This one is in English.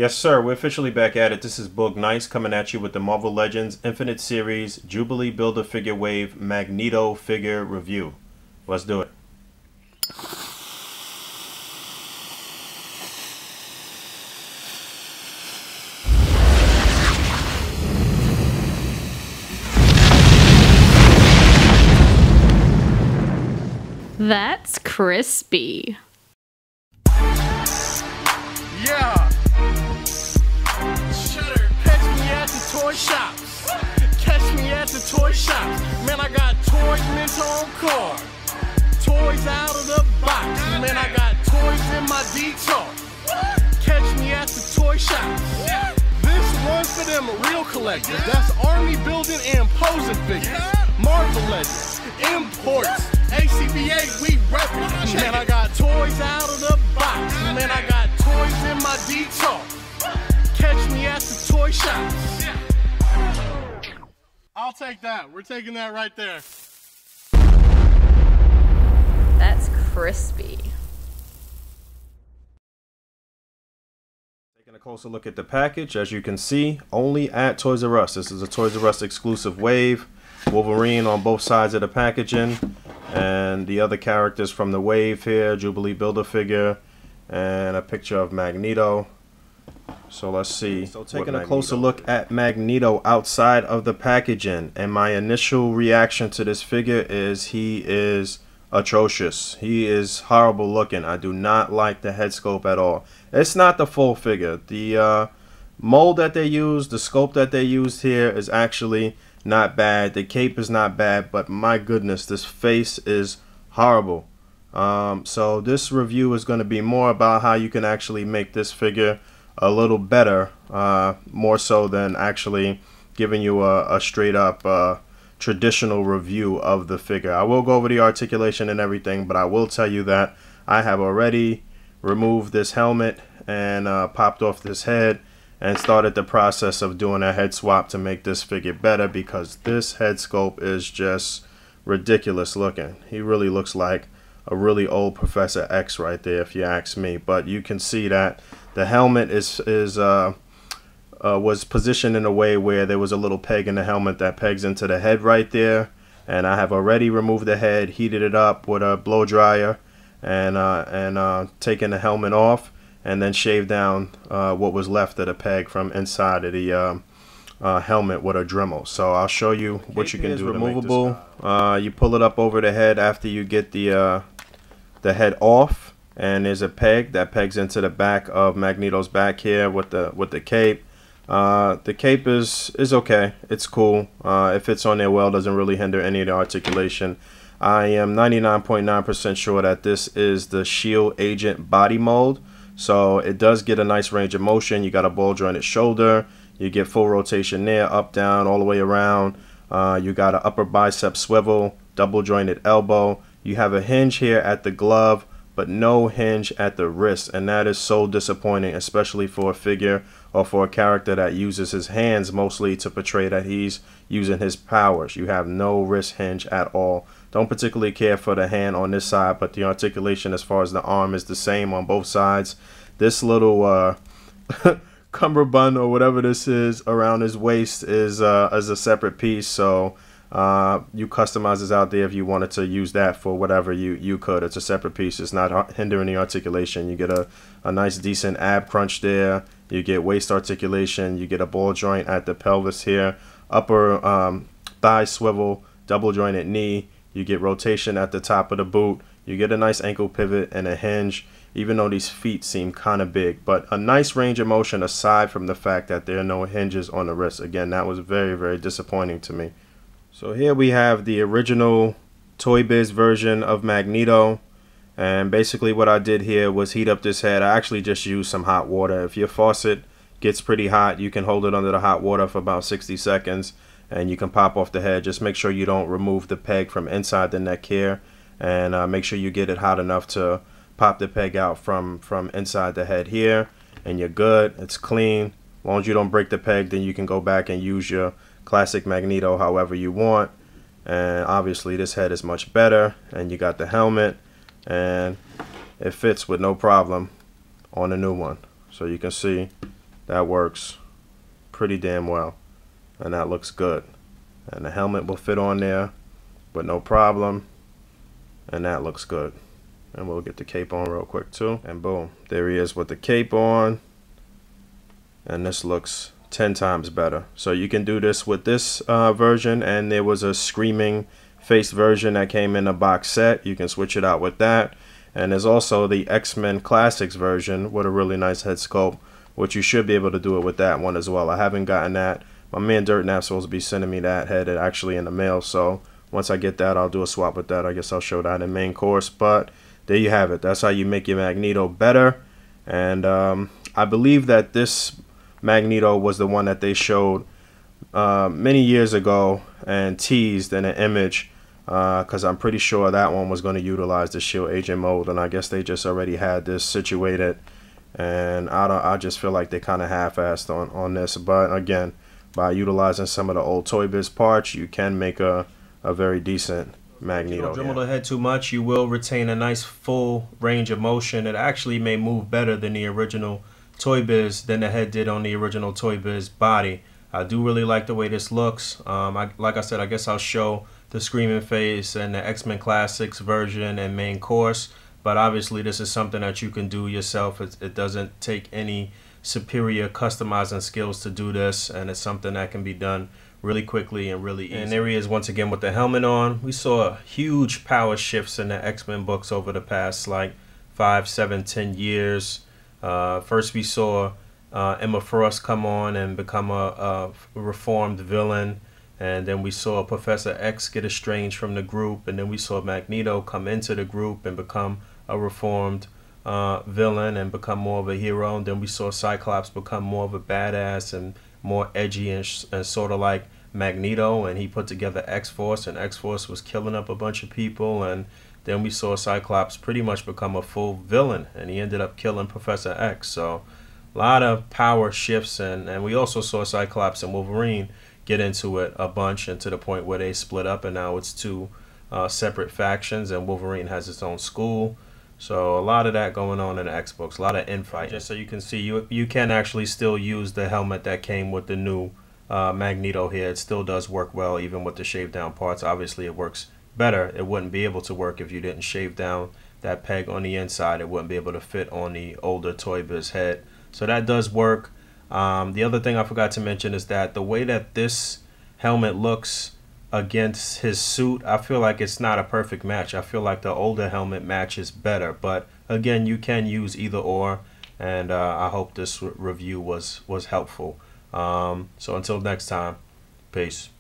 Yes, sir. We're officially back at it. This is Boog Nice coming at you with the Marvel Legends Infinite Series Jubilee Build-A-Figure Wave Magneto figure review. Let's do it. That's crispy. Yeah. Chedder, catch me at the toy shops. Catch me at the toy shops. Man, I got toys mint on card. Toys out of the box. Man, I got toys in my detour. Catch me at the toy shops. This one's for them real collectors. That's army building and posing figures. Marvel Legends, imports. A.C.B.A, we reppin'. Man, I got toys out of the box. Man, I got toys in my detour. Catch me at the toy shops. I'll take that. We're taking that right there. That's crispy. Taking a closer look at the package, as you can see, only at Toys R Us. This is a Toys R Us exclusive wave. Wolverine on both sides of the packaging, and the other characters from the wave here, Jubilee Build-A-Figure, and a picture of Magneto. So let's see. So taking a closer look at Magneto outside of the packaging, and my initial reaction to this figure is he is atrocious. He is horrible looking. I do not like the head sculpt at all. It's not the full figure. The mold that they used, the sculpt that they used here is actually not bad. The cape is not bad, but my goodness, this face is horrible. So this review is going to be more about how you can actually make this figure a little better, more so than actually giving you a straight up traditional review of the figure. I will go over the articulation and everything, but I will tell you that I have already removed this helmet and popped off this head and started the process of doing a head swap to make this figure better, because this head sculpt is just ridiculous looking. He really looks like a really old Professor X right there, if you ask me. But you can see that the helmet was positioned in a way where there was a little peg in the helmet that pegs into the head right there, and I have already removed the head, heated it up with a blow dryer, and taken the helmet off, and then shave down what was left of the peg from inside of the helmet with a Dremel. So I'll show you what you can do. Removable. You pull it up over the head after you get the head off, and there's a peg that pegs into the back of Magneto's back here with the cape. The cape is okay. It's cool. It fits on there well. Doesn't really hinder any of the articulation. I am 99.9% sure that this is the Shield Agent body mold. So it does get a nice range of motion. You got a ball jointed shoulder. You get full rotation there, up, down, all the way around. You got an upper bicep swivel, double jointed elbow. You have a hinge here at the glove, but no hinge at the wrist. And that is so disappointing, especially for a figure or for a character that uses his hands mostly to portray that he's using his powers. You have no wrist hinge at all. Don't particularly care for the hand on this side, but the articulation as far as the arm is the same on both sides. This little cummerbund or whatever this is around his waist is a separate piece. So you customize this out there if you wanted to use that for whatever you could. It's a separate piece. It's not hindering the articulation. You get a nice decent ab crunch there. You get waist articulation. You get a ball joint at the pelvis here. Upper thigh swivel, double jointed knee. You get rotation at the top of the boot. You get a nice ankle pivot and a hinge, even though these feet seem kind of big. But a nice range of motion aside from the fact that there are no hinges on the wrist. Again, that was very, very disappointing to me. So here we have the original Toy Biz version of Magneto. And basically what I did here was heat up this head. I actually just used some hot water. If your faucet gets pretty hot, you can hold it under the hot water for about 60 seconds. And you can pop off the head. Just make sure you don't remove the peg from inside the neck here, and make sure you get it hot enough to pop the peg out from inside the head here, and you're good. It's clean. As long as you don't break the peg, then you can go back and use your classic Magneto however you want. And obviously this head is much better, and you got the helmet, and it fits with no problem on the new one. So you can see that works pretty damn well, and that looks good. And the helmet will fit on there but no problem, and that looks good. And we'll get the cape on real quick too, and boom, there he is with the cape on, and this looks 10 times better. So you can do this with this version, and there was a screaming face version that came in a box set. You can switch it out with that. And there's also the X-Men Classics version with a really nice head sculpt, which you should be able to do it with that one as well. I haven't gotten that. My man Dirtnap's supposed to be sending me that head actually in the mail, so once I get that, I'll do a swap with that. I guess I'll show that in main course. But there you have it. That's how you make your Magneto better. And I believe that this Magneto was the one that they showed many years ago and teased in an image, because I'm pretty sure that one was going to utilize the Shield Agent mode, and I guess they just already had this situated, and I just feel like they kind of half-assed on this. But again, by utilizing some of the old Toy Biz parts, you can make a very decent Magneto. If you don't dribble the head too much, you will retain a nice full range of motion. It actually may move better than the original Toy Biz than the head did on the original Toy Biz body. I do really like the way this looks. Like I said, I guess I'll show the Screaming Face and the X-Men Classics version and main course, but obviously this is something that you can do yourself. It doesn't take any superior customizing skills to do this, and it's something that can be done really quickly and really easy. And there he is once again with the helmet on. We saw huge power shifts in the X-Men books over the past like 5, 7, 10 years. First we saw Emma Frost come on and become a reformed villain, and then we saw Professor X get estranged from the group, and then we saw Magneto come into the group and become a reformed villain and become more of a hero, and then we saw Cyclops become more of a badass and more edgy and sort of like Magneto, and he put together X-Force, and X-Force was killing up a bunch of people, and then we saw Cyclops pretty much become a full villain, and he ended up killing Professor X. So a lot of power shifts, and we also saw Cyclops and Wolverine get into it a bunch, and to the point where they split up, and now it's two separate factions, and Wolverine has its own school. So a lot of that going on in the X books, a lot of infighting. Just so you can see, you can actually still use the helmet that came with the new Magneto here. It still does work well, even with the shaved down parts. Obviously it works better. It wouldn't be able to work if you didn't shave down that peg on the inside. It wouldn't be able to fit on the older Toy Biz head. So that does work. The other thing I forgot to mention is that the way that this helmet looks against his suit, I feel like it's not a perfect match. I feel like the older helmet matches better, but again, you can use either or, and I hope this review was helpful. So until next time, peace.